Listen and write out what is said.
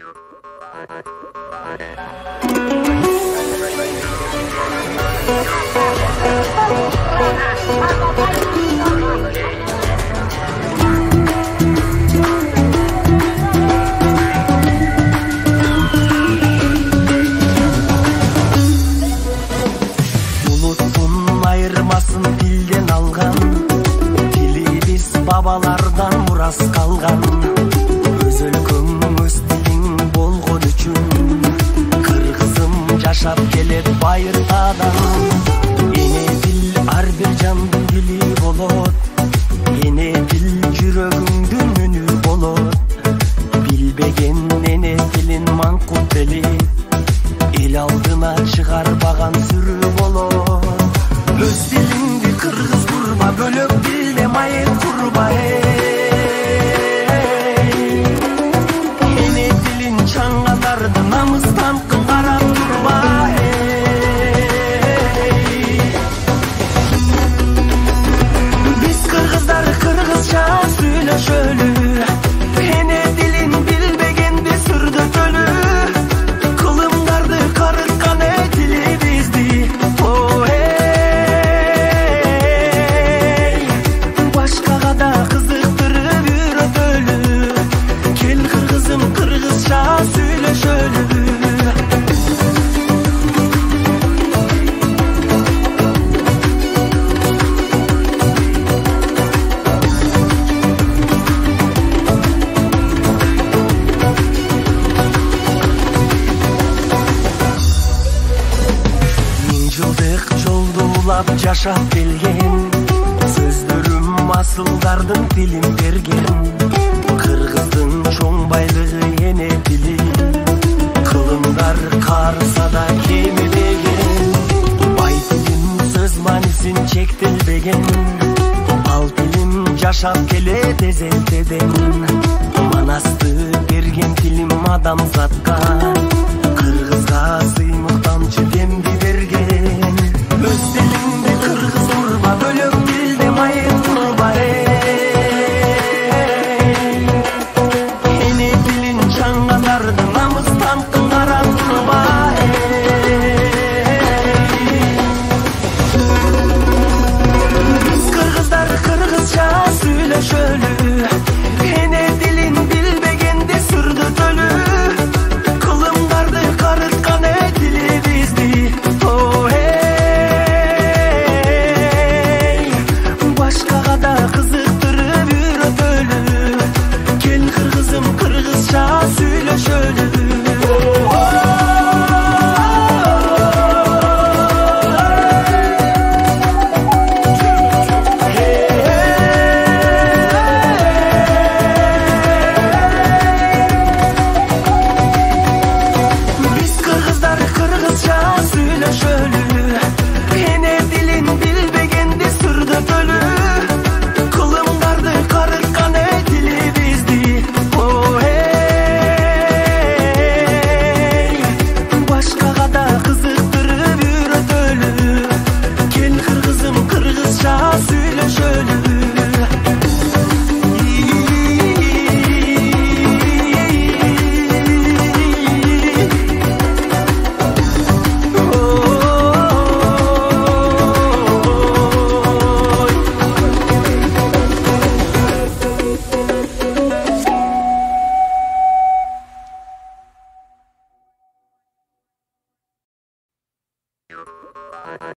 Unuttum ayırmasın dilden algan, dili biz babalardan muras kalgan. Öz өлкөң öz dilin болгон үчүн, кыргызым жашап келет байыртадан. Эне дил ар бир жандын дили болот, эне дил жүрөгүңдүн үнү болот. Билбеген эне дилин маңкут белет, эл алдына чыгарбаган сүрү болот. Öz dilingdi кыргыз курба, бөлөк дилде майыт курба. Эне дилин чаңгандарды намыстан карап турба. Биз кыргыздар кыргызча сүйлөшөлү, эне дилин билбегенди сүрдөтөлү. Кылымдарды карыткан тили бизди, башкага да кызыктырып үйрөтөлү. Кел кыргызым кыргызча сүйлөшөлү. Жылдык жолду улап жашап келген, сөздөрүм асылдардын тилин берген. Кыргыздын чоң байлыгы эне тили, кылымдар карыса да кемибеген. Бай тилим сөз маанисин чектелбеген, ал тилим жашап келет эзелтеден. Манасты берген тилим адамзатка, кыргызга сыймык тамчы демди берген. Öz dilingdi кыргыз курба, бөлөк дилде майыт курба. Эне дилин чаңгандарды намыстан карап турба. Биз кыргыздар кыргызча сүйлөшөлү, эне дилин билбегенди сүрдөтөлү. Кылымдарды карыткан тили бизди, башкага да кызыктырып үйрөтөлү. Кел кыргызым кыргызча сүйлөшөлү. Биз кыргыздар кыргызча сүйлөшөлү, эне дилин билбегенди сүрдөтөлү. Кылымдарды карыткан тили бизди, башкага да кызыктырып үйрөтөлү. Кел кыргызым кыргызча сүйлөшөлү.